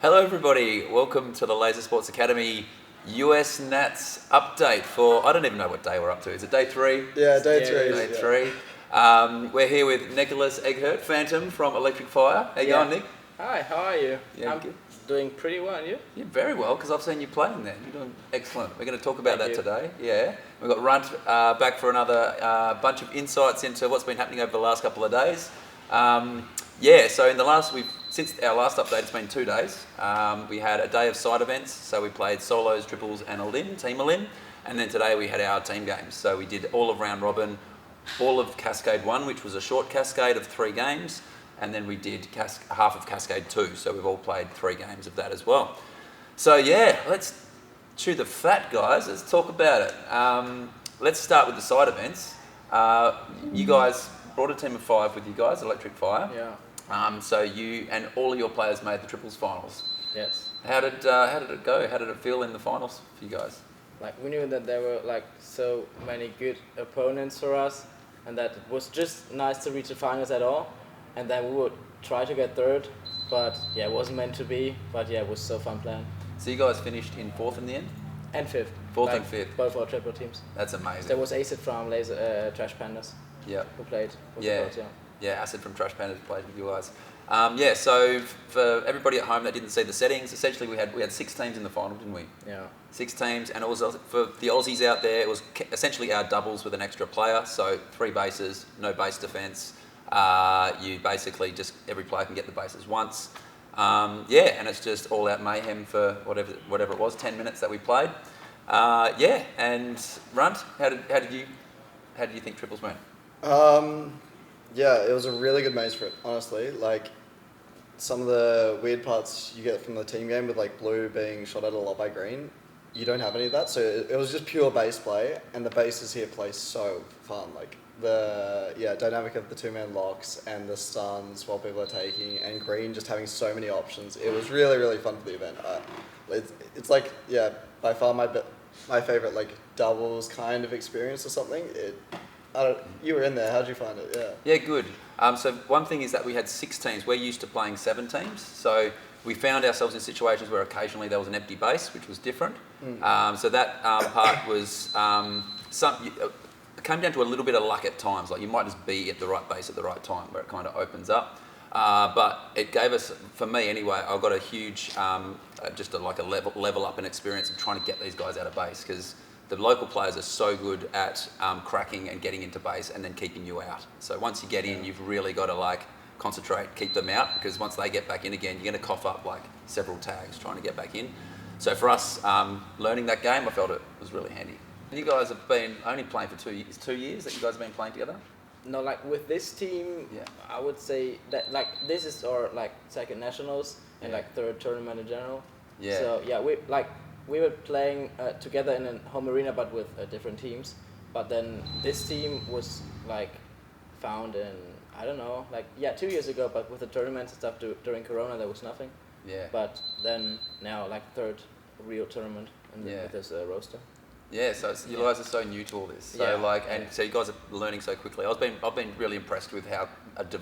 Hello everybody, welcome to the Laser Sports Academy US Nats update for, I don't even know what day we're up to. Is it day 3? Yeah, day 3. Day 3. We're here with Nicholas Eghert, Phantom from Electric Fire. How you going, Nick? Hi, how are you? Yeah, I'm good. doing pretty well, and you? Yeah, very well, because I've seen you playing there. You're doing excellent. We're going to talk about Thank that you. today. Yeah, we've got Runt back for another bunch of insights into what's been happening over the last couple of days. So in the last, since our last update, it's been 2 days. We had a day of side events, so we played solos, triples, and team elim, and then today we had our team games. So we did all of round robin, all of Cascade 1, which was a short cascade of 3 games, and then we did half of Cascade 2, so we've all played 3 games of that as well. So yeah, let's chew the fat, guys. Let's talk about it. Let's start with the side events. You guys brought a team of 5 with you guys, Electric Fire. Yeah. So you and all of your players made the triples finals. Yes. How did it go? How did it feel in the finals for you guys? Like, we knew that there were like so many good opponents for us, and that it was just nice to reach the finals at all. And then we would try to get third, but yeah, it wasn't meant to be. But yeah, it was so fun playing. So you guys finished in 4th in the end? And 5th. 4th and 5th. Both our triple teams. That's amazing. There was Acid from Trash Pandas. Yeah. Who played with Yeah. us, yeah. Yeah, Acid from Trash Pandas played with you guys. So for everybody at home that didn't see the settings, essentially we had 6 teams in the final, didn't we? Yeah. 6 teams, and it was for the Aussies out there. It was essentially our doubles with an extra player, so 3 bases, no base defence. You basically just every player can get the bases once. And it's just all out mayhem for whatever it was, 10 minutes that we played. And Runt, how did you think triples went? Yeah, it was a really good maze for it, honestly. Like, some of the weird parts you get from the team game with like blue being shot at a lot by green, you don't have any of that. So it was just pure base play, and the bases here play so fun. Like the dynamic of the 2-man locks and the stuns while people are taking, and green just having so many options. It was really, really fun for the event. It's like, yeah, by far my favorite like doubles kind of experience or something. You were in there. How'd you find it? Yeah. Yeah, good. So one thing is that we had 6 teams. We're used to playing 7 teams. So we found ourselves in situations where occasionally there was an empty base, which was different. So that part was it came down to a little bit of luck at times. Like, you might just be at the right base at the right time where it kind of opens up. But it gave us, for me anyway, I got a huge, level up in experience of trying to get these guys out of base, because the local players are so good at cracking and getting into base and then keeping you out. So once you get in, you've really got to concentrate, keep them out, because once they get back in again, you're going to cough up several tags trying to get back in. So for us, learning that game, I felt it was really handy. And you guys have been only playing for 2 years. 2 years that you guys have been playing together? No, like with this team, Yeah. I would say that this is our second nationals and 3rd tournament in general. Yeah. So yeah, we were playing together in a home arena, but with different teams. But then this team was found in, I don't know, 2 years ago. But with the tournaments and stuff during Corona, there was nothing. Yeah. But then now 3rd real tournament with this roster. Yeah, so you guys are so new to all this. So so you guys are learning so quickly. I've been really impressed with how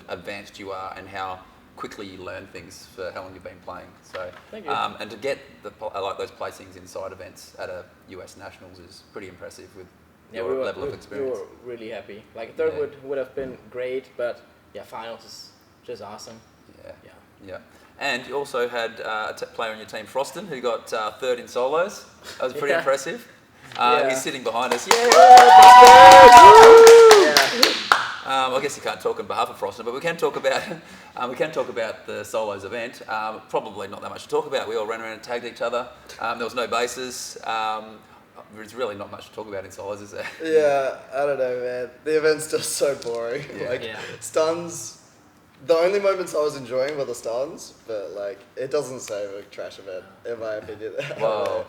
advanced you are and how quickly you learn things for how long you've been playing. So Thank you. And to get those placings in side events at a US Nationals is pretty impressive with your level of experience. We were really happy. 3rd would have been great, but finals is just awesome. Yeah. And you also had a player on your team, Froston, who got 3rd in solos. That was pretty impressive. He's sitting behind us. I guess you can't talk on behalf of Froston, but we can talk about the solos event. Probably not that much to talk about. We all ran around and tagged each other. There was no bases. There's really not much to talk about in solos, is there? Yeah, I don't know, man. The event's just so boring. Stuns. The only moments I was enjoying were the stuns, but it doesn't save a trash event, in my opinion. Well,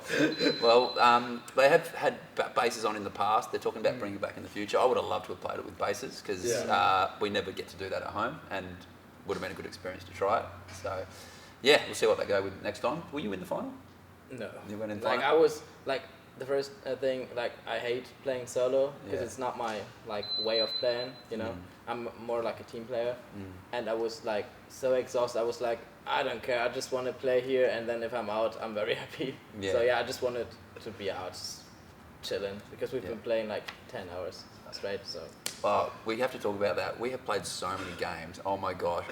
they have had bases on in the past. They're talking about bringing it back in the future. I would have loved to have played it with bases, because we never get to do that at home, and would have been a good experience to try it. So, yeah, we'll see what they go with next time. Were you in the final? No. You went in the final? I was the first thing, I hate playing solo because Yeah. it's not my way of playing. I'm more like a team player, and I was so exhausted. I was I don't care. I just want to play here, and then if I'm out, I'm very happy. Yeah. So yeah, I just wanted to be out, just chilling, because we've been playing like 10 hours straight. So. Well, we have to talk about that. We have played so many games. Oh my gosh,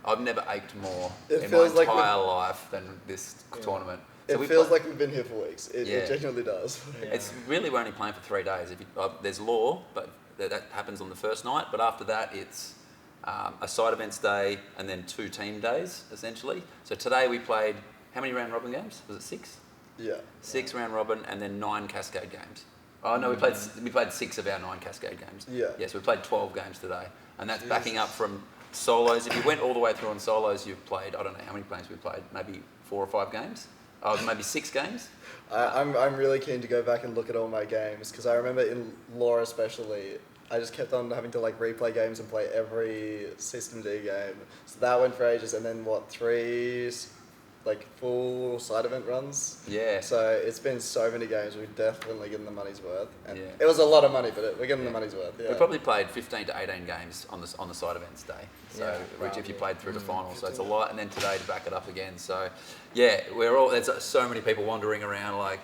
I've never ached more in my entire life than this tournament. So it feels like we've been here for weeks. It genuinely does. Yeah. It's really, we're only playing for 3 days. If you, there's law, but that happens on the first night. But after that, it's a side events day and then 2 team days, essentially. So today we played, how many round robin games? Was it 6? Yeah. 6 round robin and then 9 cascade games. Oh no, we played 6 of our 9 cascade games. Yeah. Yes, we played 12 games today, and that's backing up from solos. If you went all the way through on solos, you've played, I don't know how many games we played, maybe 4 or 5 games. Oh, maybe 6 games. I'm really keen to go back and look at all my games, because I remember in Law especially, I just kept on having to like replay games and play every System D game. So that went for ages, and then 3 like full side event runs. Yeah. So it's been so many games. We've definitely given the money's worth. And Yeah. it was a lot of money, but we're getting the money's worth. Yeah. We probably played 15 to 18 games on the side events day. So, Yeah, which if you played through to finals, so it's a 15. lot. And then today to back it up again. So, yeah, there's so many people wandering around like,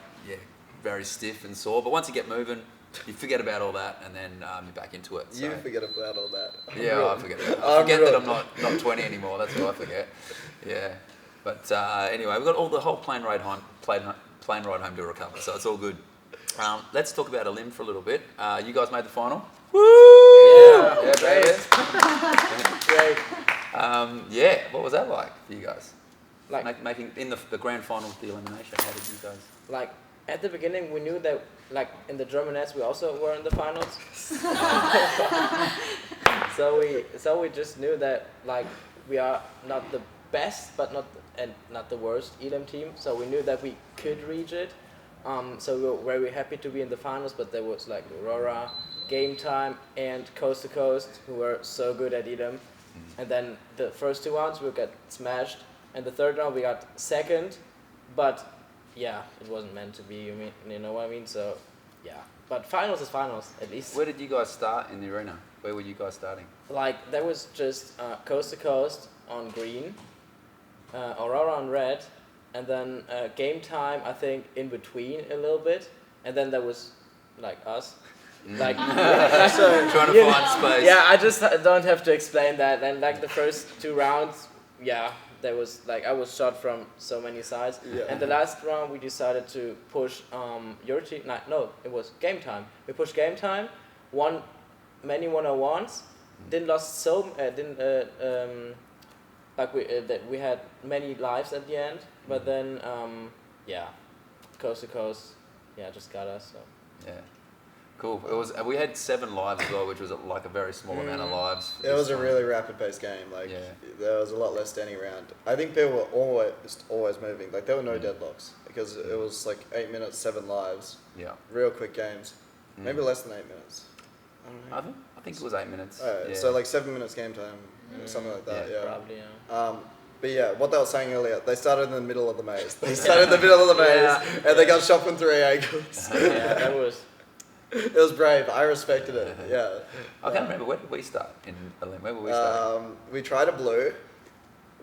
very stiff and sore. But once you get moving, you forget about all that, and then you're back into it. So. You forget about all that. I forget about that. I forget that I'm not 20 anymore. That's what I forget. Yeah. But anyway, we've got the whole plane ride home to recover, so it's all good. Let's talk about Elim for a little bit. You guys made the final. Woo! Yeah, baby. Great. What was that like for you guys? Like Making in the grand final of the elimination. How did you guys? like at the beginning, we knew that like in the Germanettes we also were in the finals. so we just knew that like we are not the best, but not the worst Elim team. So we knew that we could reach it. So we were very happy to be in the finals. But there was like Aurora, Game Time, and Coast to Coast, who were so good at Elim. And then the first 2 rounds we got smashed, and the third round we got second. But yeah, it wasn't meant to be. You know what I mean? So yeah. But finals is finals, at least. Where did you guys start in the arena? Where were you guys starting? Like there was just Coast to Coast on green, Aurora on red, and then Game Time I think in between a little bit, and then there was like us, like so Trying to find space. Yeah, I just don't have to explain that. And like the first 2 rounds, there was like I was shot from so many sides, and the last round we decided to push your team. No, it was Game Time. We pushed Game Time, won many 101s, that we had many lives at the end, but then Coast to Coast, just got us. So. Yeah. Cool. We had 7 lives as well, which was like a very small amount of lives. It was a really rapid-paced game. Like there was a lot less standing around. I think people were always moving. Like there were no deadlocks because it was like 8 minutes, 7 lives. Yeah. Real quick games. Maybe less than 8 minutes. I don't know. I think it was 8 minutes. So like 7 minutes game time, something like that. Yeah. Probably. Yeah. But yeah, what they were saying earlier, they started in the middle of the maze. They started in the middle of the maze, and they got shot from 3 angles. Yeah, that was. It was brave. I respected it. Yeah. I can't remember, where did we start in Elim? Where were we starting? We tried a blue.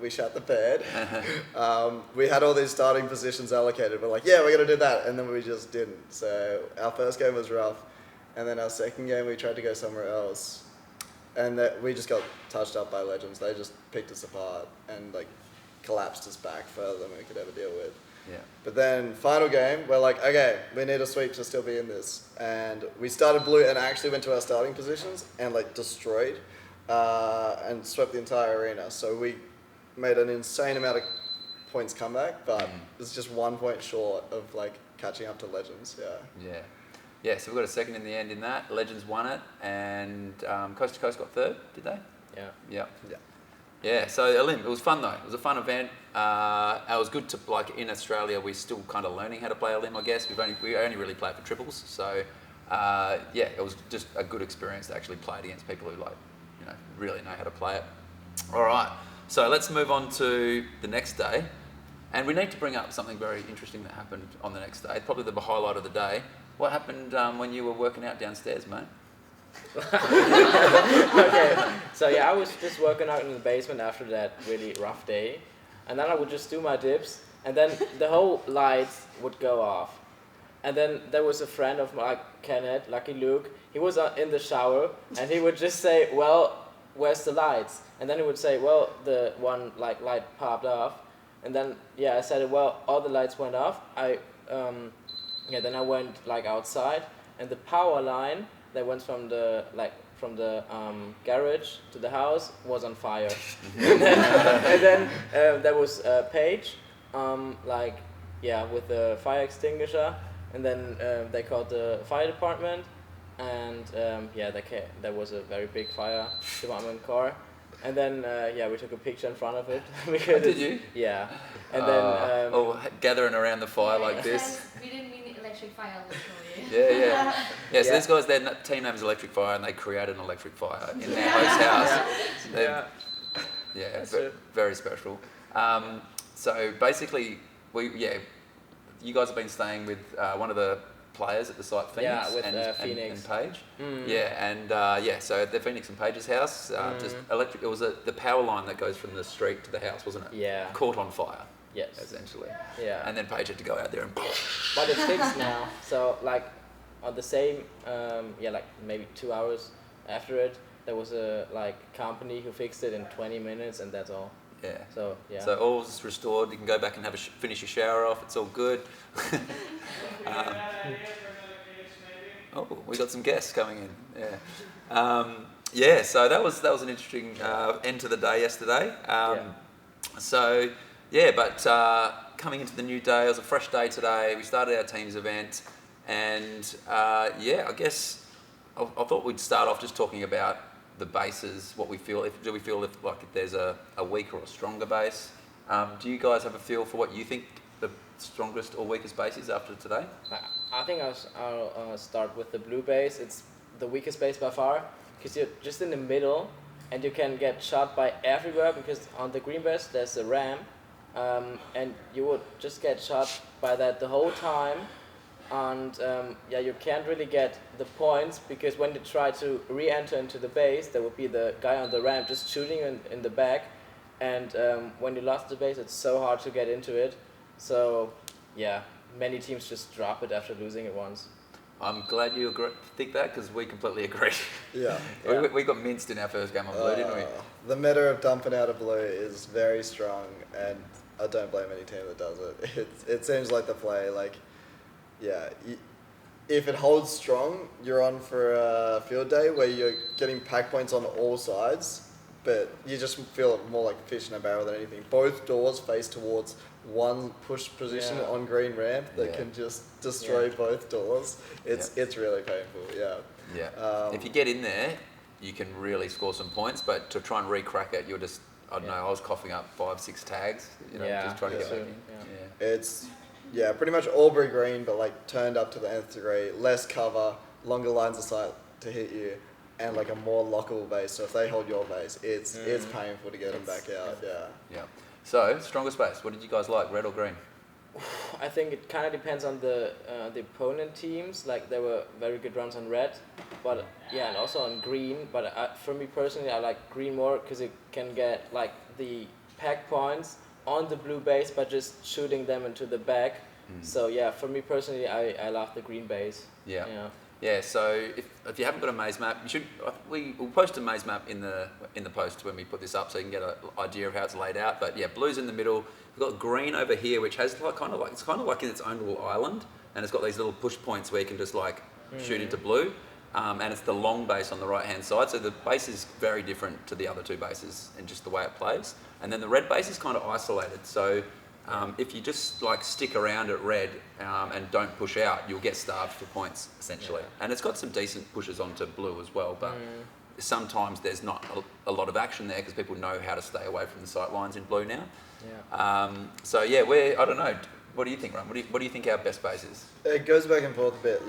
We shot the pad. We had all these starting positions allocated. We're like, yeah, we're going to do that. And then we just didn't. So our first game was rough. And then our second game, we tried to go somewhere else. And we just got touched up by Legends. They just picked us apart and like collapsed us back further than we could ever deal with. Yeah. But then final game, we're like, okay, we need a sweep to still be in this. And we started blue and actually went to our starting positions and like destroyed and swept the entire arena. So we made an insane amount of points comeback, but it's just 1 point short of like catching up to Legends. Yeah. Yeah, so we got a second in the end in that. Legends won it, and Coast to Coast got third, did they? Yeah. Yeah, so Elim, it was fun though. It was a fun event. It was good to, like in Australia, we're still kind of learning how to play Elim, I guess. We only really play for triples, so it was just a good experience to actually play it against people who really know how to play it. All right, so let's move on to the next day, and we need to bring up something very interesting that happened on the next day. Probably the highlight of the day. What happened when you were working out downstairs, mate? Okay, so I was just working out in the basement after that really rough day, and then I would just do my dips, and then the whole lights would go off. And then there was a friend of mine, Kenneth, Lucky Luke. He was in the shower, and he would just say, "Well, where's the lights?" And then he would say, "Well, the one light popped off." And then I said, "Well, all the lights went off." Then I went outside, and the power line that went from the garage to the house was on fire. and then there was Paige, with the fire extinguisher. And then they called the fire department, and there was a very big fire department car. And then we took a picture in front of it. Because did you? Yeah. And then gathering around the fire like this. We didn't mean electric fire, literally. Yeah. So these guys, their team name is Electric Fire, and they created an electric fire in their host house. Very special. So basically, you guys have been staying with one of the players at the site, Phoenix, Phoenix and Paige. So the Phoenix and Paige's house, just electric. It was the power line that goes from the street to the house, wasn't it? Yeah. Caught on fire. Yes. Essentially. Yeah. And then Paige had to go out there and. But it's fixed now. So on the same, maybe 2 hours after it, there was a company who fixed it in 20 minutes, and that's all. Yeah. So all's restored. You can go back and finish your shower off. It's all good. We got some guests coming in. Yeah. So that was an interesting end to the day yesterday. Coming into the new day, it was a fresh day today. We started our team's event, and I guess I thought we'd start off just talking about the bases, what we feel. If there's a weaker or stronger base? Do you guys have a feel for what you think the strongest or weakest base is after today? I think I'll start with the blue base. It's the weakest base by far, because you're just in the middle, and you can get shot by everywhere, because on the green base there's a ramp, and you would just get shot by that the whole time. And you can't really get the points, because when you try to re-enter into the base, there would be the guy on the ramp just shooting in the back, and when you lost the base, it's so hard to get into it. So many teams just drop it after losing it once. I'm glad you think that, because we completely agree. Yeah. We got minced in our first game on blue, didn't we? The meta of dumping out of blue is very strong, and I don't blame any team that does it. It seems like the play, if it holds strong, you're on for a field day where you're getting pack points on all sides, but you just feel more like fish in a barrel than anything. Both doors face towards one push position on green ramp that can just destroy both doors. It's really painful. If you get in there, you can really score some points, but to try and re-crack it, you're just, I don't know, I was coughing up 5-6 tags, just trying to get back in. It's pretty much Albury green, but turned up to the nth degree, less cover, longer lines of sight to hit you, and a more lockable base. So if they hold your base, it's painful to get them back out. Yeah. So strongest base. What did you guys like, red or green? I think it kind of depends on the opponent teams. There were very good runs on red, but and also on green. But for me personally, I like green more, because it can get the pack points on the blue base by just shooting them into the back. So for me personally, I love the green base. So if you haven't got a maze map, you should. We'll post a maze map in the post when we put this up, so you can get an idea of how it's laid out. But blue's in the middle. We've got green over here, which has it's kind of like in its own little island, and it's got these little push points where you can just shoot into blue. And it's the long base on the right hand side, so the base is very different to the other two bases in just the way it plays. And then the red base is kind of isolated, so if you just stick around at red and don't push out, you'll get starved for points essentially. And it's got some decent pushes onto blue as well, but sometimes there's not a lot of action there, because people know how to stay away from the sight lines in blue now. I don't know. What do you think, Ron? What do you think our best base is? It goes back and forth a bit.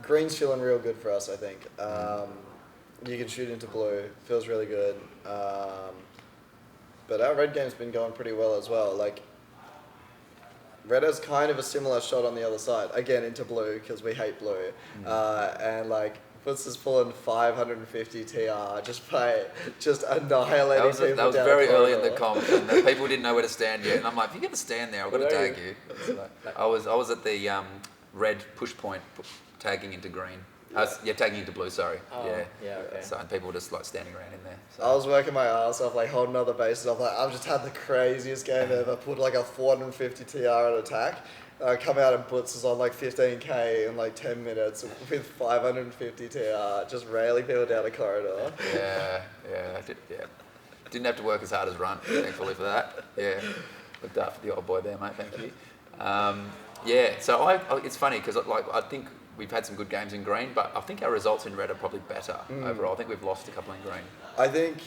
Green's feeling real good for us, I think. You can shoot into blue, feels really good. But our red game's been going pretty well as well. Red has kind of a similar shot on the other side, again into blue, because we hate blue. And Boots is pulling 550 TR just annihilating people. That was down very the early in the corridor. comp, and the people didn't know where to stand yet. And I'm like, if you're going to stand there, I've got to tag you. So I was at the red push point, tagging into green. Tagging into blue, sorry. Oh, yeah, okay. So, and people were just like standing around in there. So. I was working my ass off, like holding other bases. I've just had the craziest game ever. Put like a 450 TR at attack. Come out and Boots is on like 15k in like 10 minutes with 550 TR, just railing people down the corridor. Yeah. Didn't have to work as hard as Runt, thankfully for that. Yeah, looked after the old boy there, mate. Thank you. So it's funny because I think we've had some good games in green, but I think our results in red are probably better overall. I think we've lost a couple in green. I think,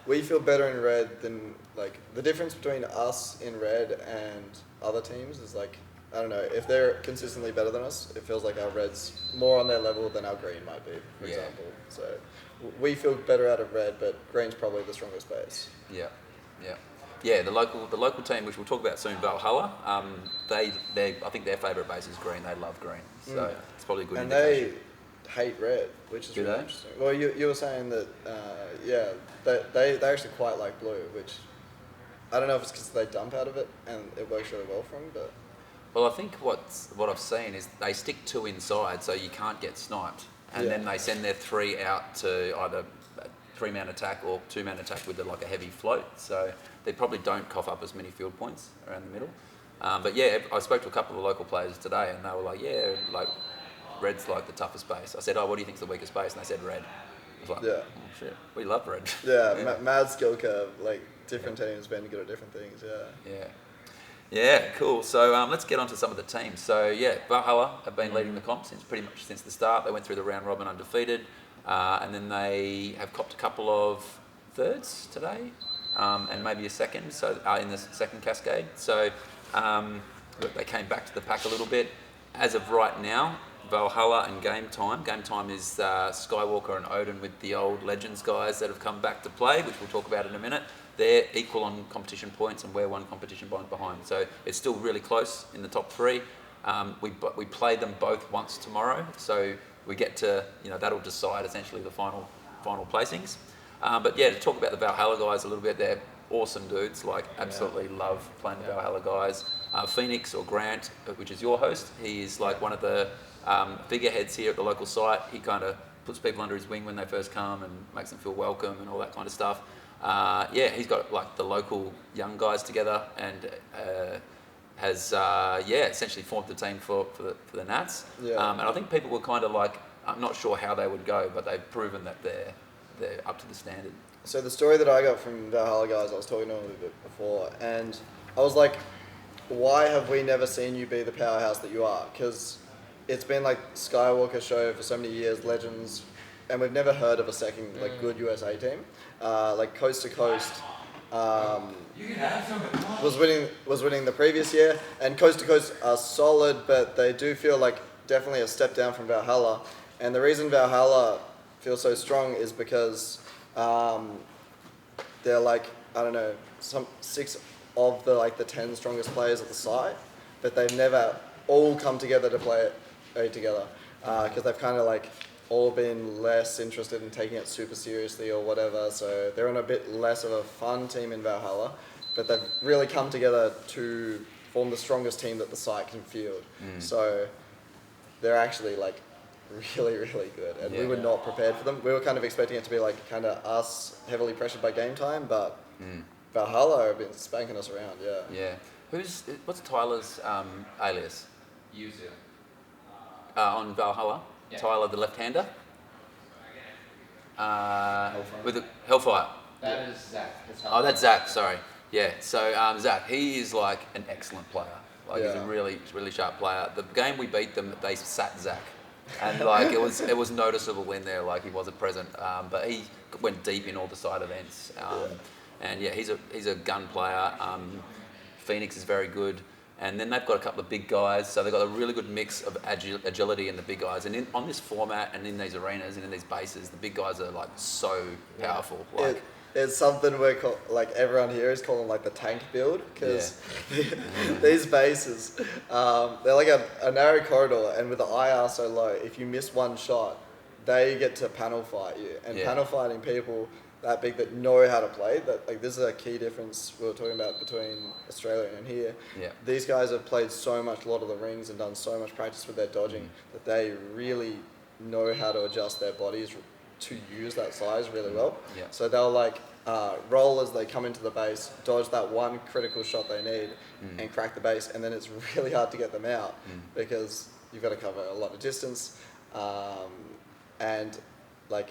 we feel better in red than, like, the difference between us in red and other teams is, like, I don't know, if they're consistently better than us, it feels like our red's more on their level than our green might be, for example. So we feel better out of red, but green's probably the strongest base. Yeah, the local team, which we'll talk about soon, Valhalla. I think their favourite base is green. They love green, so it's probably a good indication. They hate red, which is Do really they? interesting. Well, you were saying that they actually quite like blue, which I don't know if it's because they dump out of it and it works really well for them, but. Well, I think what I've seen is they stick 2 inside, so you can't get sniped, and then they send their 3 out to either 3-man attack or 2-man attack with like a heavy float. So they probably don't cough up as many field points around the middle. But yeah, I spoke to a couple of local players today, and they were like, red's like the toughest base. I said, what do you think's the weakest base? And they said red. I was like, oh shit, we love red. Yeah, mad skill curve. Like different teams been good at different things. Yeah, cool. So let's get on to some of the teams. So yeah, Valhalla have been leading the comp pretty much since the start. They went through the round robin undefeated, and then they have copped a couple of thirds today, and maybe a second. So in the second cascade. So they came back to the pack a little bit. As of right now, Valhalla and Game Time. Game Time is Skywalker and Odin with the old Legends guys that have come back to play, which we'll talk about in a minute. They're equal on competition points, and we're 1 competition point behind. So it's still really close in the top 3. We play them both once tomorrow, so we get to, that'll decide essentially the final placings. But yeah, to talk about the Valhalla guys a little bit, they're awesome dudes. Like, absolutely love playing the Valhalla guys. Phoenix, or Grant, which is your host, he is like one of the figureheads here at the local site. He kind of puts people under his wing when they first come and makes them feel welcome and all that kind of stuff. He's got like the local young guys together and has essentially formed the team for the Nats. And I think people were kind of like, I'm not sure how they would go, but they've proven that they're up to the standard. So the story that I got from Valhalla guys, I was talking to them a bit before, and I was like, why have we never seen you be the powerhouse that you are? Because it's been like Skywalker show for so many years, Legends, and we've never heard of a second like good USA team. Like Coast to Coast was winning the previous year, and Coast to Coast are solid, but they do feel like definitely a step down from Valhalla. And the reason Valhalla feels so strong is because they're like, I don't know, some 6 of the 10 strongest players at the site, but they've never all come together to play it together, because they've kind of like all been less interested in taking it super seriously or whatever, so they're on a bit less of a fun team in Valhalla, but they've really come together to form the strongest team that the site can field. So they're actually like really, really good, and we were not prepared for them. We were kind of expecting it to be like kind of us heavily pressured by Game Time, but Valhalla have been spanking us around. What's Tyler's alias? Yuzu. On Valhalla? Yeah. Tyler, the left-hander? Hellfire. With the Hellfire. That is Zach. Oh, that's Zach, sorry. Yeah, so Zach, he is like an excellent player. Like he's a really, really sharp player. The game we beat them, they sat Zach. And like it was noticeable in there, like he wasn't present. But he went deep in all the side events. And yeah, he's a gun player. Phoenix is very good. And then they've got a couple of big guys, so they've got a really good mix of agility in the big guys. And on this format and in these arenas and in these bases, the big guys are like so powerful. Like it's something like everyone here is calling like the tank build because these bases, they're like a narrow corridor, and with the IR so low, if you miss one shot, they get to panel fight you, and panel fighting people that big that know how to play. That like this is a key difference we were talking about between Australia and here. Yeah. These guys have played so much Lord of the Rings and done so much practice with their dodging that they really know how to adjust their bodies to use that size really well. Yeah. So they'll like roll as they come into the base, dodge that one critical shot they need, and crack the base, and then it's really hard to get them out because you've got to cover a lot of distance, and like.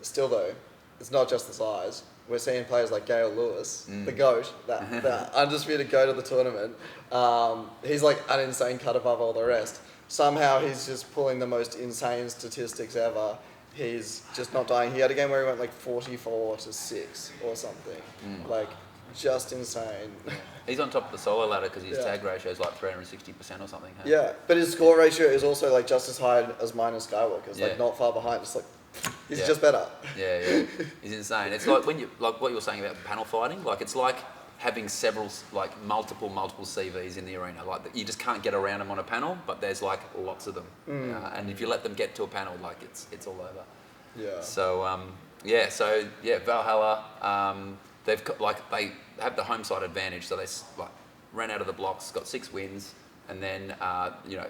Still though, it's not just the size. We're seeing players like Gail Lewis, the GOAT, the undisputed GOAT of the tournament. He's like an insane cut above all the rest. Somehow he's just pulling the most insane statistics ever. He's just not dying. He had a game where he went like 44-6 or something. Like, just insane. He's on top of the solo ladder because his tag ratio is like 360% or something. Hey? Yeah, but his score ratio is also like just as high as mine and Skywalker's. Like not far behind. It's like he's just better. Yeah. He's insane. It's like when you like what you were saying about panel fighting. Like it's like having several like multiple CVs in the arena. Like you just can't get around them on a panel, but there's like lots of them. And if you let them get to a panel, like it's all over. Yeah. So Valhalla. They've got, like they have the home side advantage, so they like ran out of the blocks, got 6 wins, and then the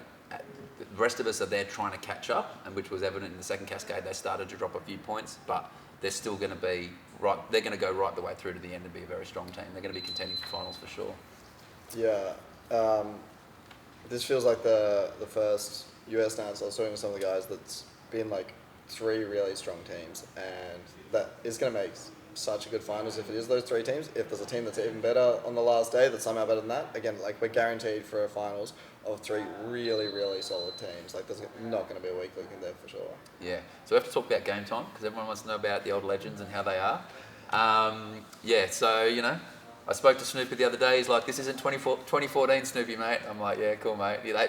rest of us are there trying to catch up, and which was evident in the second cascade. They started to drop a few points, but they're still going to be right. They're going to go right the way through to the end and be a very strong team. They're going to be contending for finals for sure. Yeah, this feels like the first US dance. I was talking to some of the guys that's been like 3 really strong teams, and that is going to make such a good finals if it is those 3 teams. If there's a team that's even better on the last day that's somehow better than that, again, like we're guaranteed for a finals of 3 really, really solid teams. Like there's not going to be a weak link in there for sure. Yeah, so we have to talk about game time because everyone wants to know about the old legends and how they are. So I spoke to Snoopy the other day. He's like, "This isn't 2014, Snoopy, mate." I'm like, "Yeah, cool, mate." Yeah,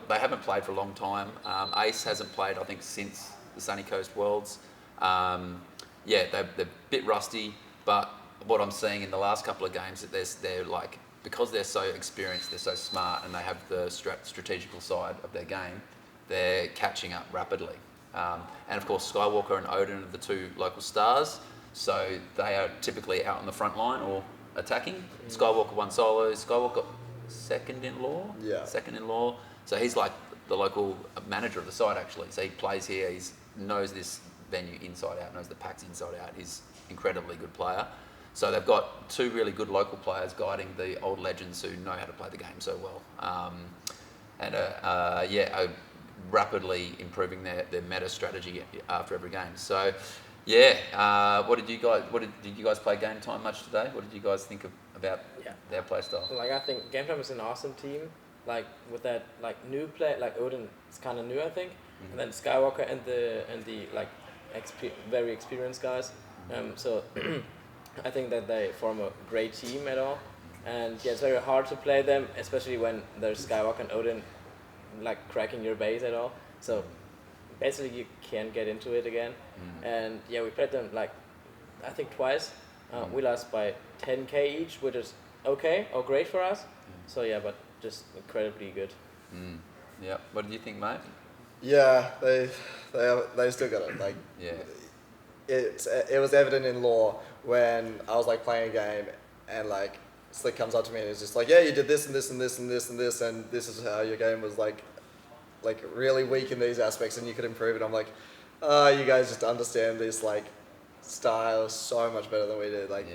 they haven't played for a long time. Ace hasn't played, I think, since the Sunny Coast Worlds. They're a bit rusty, but what I'm seeing in the last couple of games that they're like, because they're so experienced, they're so smart, and they have the strategical side of their game, they're catching up rapidly. And of course, Skywalker and Odin are the 2 local stars, so they are typically out on the front line or attacking. Skywalker won solo. Skywalker second in law. So he's like the local manager of the side actually. So he plays here. He knows this venue inside out, knows the packs inside out. He's an incredibly good player. So they've got 2 really good local players guiding the old legends who know how to play the game so well, are rapidly improving their meta strategy after every game. So, did you guys play Game Time much today? What did you guys think about their play style? Like I think Game Time is an awesome team. Like with that like new play, like Odin is kind of new, I think, and then Skywalker and the like very experienced guys. So I think that they form a great team at all, and it's very hard to play them, especially when there's Skywalker and Odin like cracking your base at all. So basically you can't get into it again. And we played them like I think twice. We lost by 10k each, which is okay or great for us. So but just incredibly good. Yeah. What did you think, mate? Yeah, they still got it. Like it was evident in law when I was like playing a game and like Slick comes up to me and is just like, "Yeah, you did this and this and this and this and this, and this is how your game was like really weak in these aspects, and you could improve it." I'm like, you guys just understand this like style so much better than we did. Like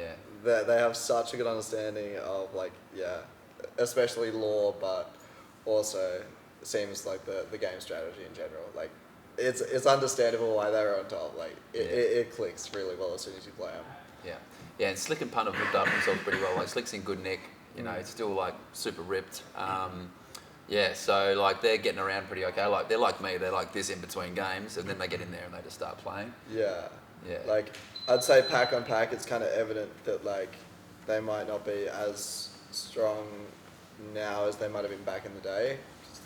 they have such a good understanding of like especially law, but also it seems like the game strategy in general. Like it's understandable why they're on top. Like it clicks really well as soon as you play them. Yeah, and Slick and Punt have looked after themselves pretty well. Like Slick's in good nick, it's still like super ripped. So like they're getting around pretty okay. Like they're like me, they're like this in between games, and then they get in there and they just start playing. Yeah. Like I'd say pack on pack, it's kind of evident that like they might not be as strong now as they might have been back in the day.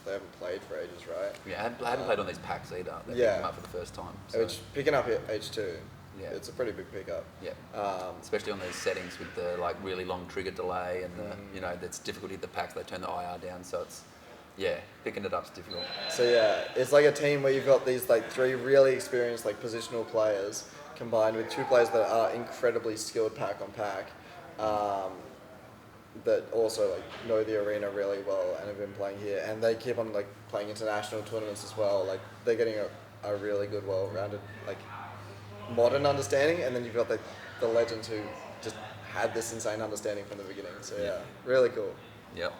They haven't played for ages, right? Yeah, I haven't played on these packs either. They picked them up for the first time. So. Which picking up H2. Yeah. It's a pretty big pickup. Yeah. Especially on those settings with the like really long trigger delay and the that's difficulty of the packs. They turn the IR down, so it's picking it up's difficult. So yeah, it's like a team where you've got these like 3 really experienced like positional players combined with 2 players that are incredibly skilled pack on pack, that also like know the arena really well and have been playing here, and they keep on like playing international tournaments as well. Like they're getting a really good, well-rounded like modern understanding, and then you've got the legends who just had this insane understanding from the beginning. So yeah, really cool. Yep.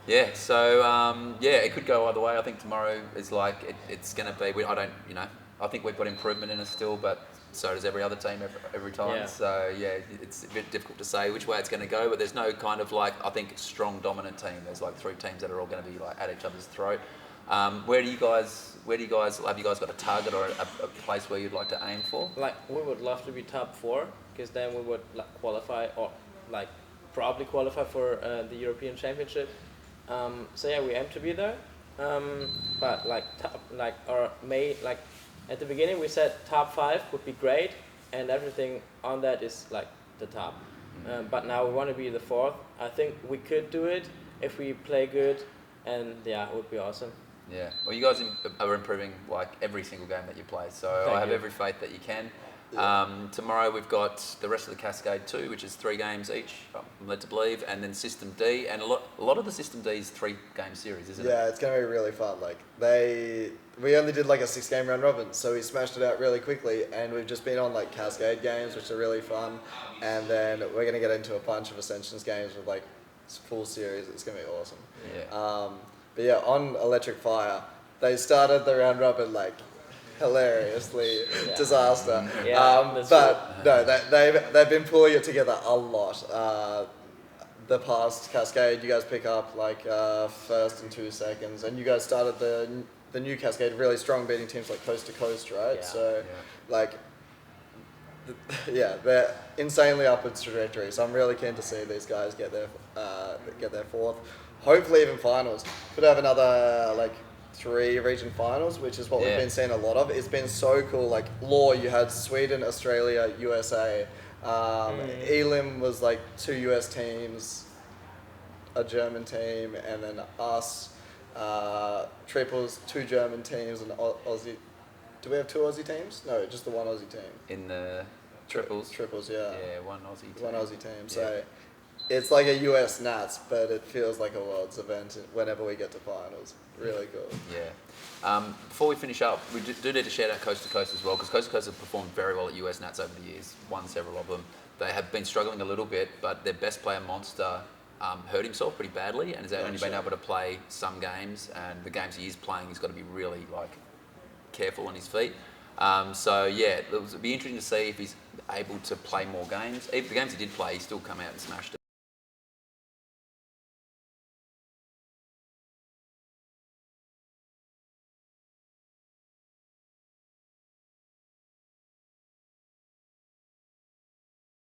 Yeah, so it could go either way. I think tomorrow is like it's going to be. I think we've got improvement in us still, but so does every other team every time. Yeah. So it's a bit difficult to say which way it's going to go. But there's no kind of like I think strong dominant team. There's like 3 teams that are all going to be like at each other's throat. Where do you guys have you guys got a target or a place where you'd like to aim for? Like we would love to be top 4, because then we would qualify or like probably qualify for the European Championship. So yeah, we aim to be there. But at the beginning we said top 5 would be great, and everything on that is like the top. But now we want to be the 4th. I think we could do it if we play good, and it would be awesome. Yeah. Well, you guys are improving like every single game that you play, so I have every faith that you can. Tomorrow we've got the rest of the Cascade 2, which is 3 games each, I'm led to believe, and then System D, and a lot of the System D is 3-game series, isn't it? Yeah, it's going to be really fun. Like we only did like a 6-game round robin, so we smashed it out really quickly, and we've just been on like Cascade games, which are really fun, and then we're going to get into a bunch of Ascensions games with like full series. It's going to be awesome. Yeah. But yeah, on Electric Fire, they started the round robin like hilariously disaster. Yeah, but no, they've been pulling it together a lot. The past Cascade, you guys pick up like first and 2 seconds, and you guys started the new Cascade really strong, beating teams like Coast to Coast, right? Yeah. So like they're insanely upwards trajectory. So I'm really keen to see these guys get their 4th, hopefully even finals. Could have another like 3 region finals, which is what we've been seeing a lot of. It's been so cool. Like Law, you had Sweden, Australia, USA. Elim was like 2 US teams, a German team, and then us. Triples, 2 German teams, and Aussie. Do we have 2 Aussie teams? No, just the 1 Aussie team. In the triples. Triples, yeah. Yeah, 1 Aussie team. 1 Aussie team. So it's like a US Nats, but it feels like a Worlds event whenever we get to finals. Really cool. Yeah. Before we finish up, we do need to shout out Coast to Coast as well, because Coast to Coast have performed very well at US Nats over the years, won several of them. They have been struggling a little bit, but their best player, Monster, hurt himself pretty badly and has only been able to play some games, and the games he is playing, he's got to be really like careful on his feet. It'll be interesting to see if he's able to play more games. Even the games he did play, he still come out and smashed it.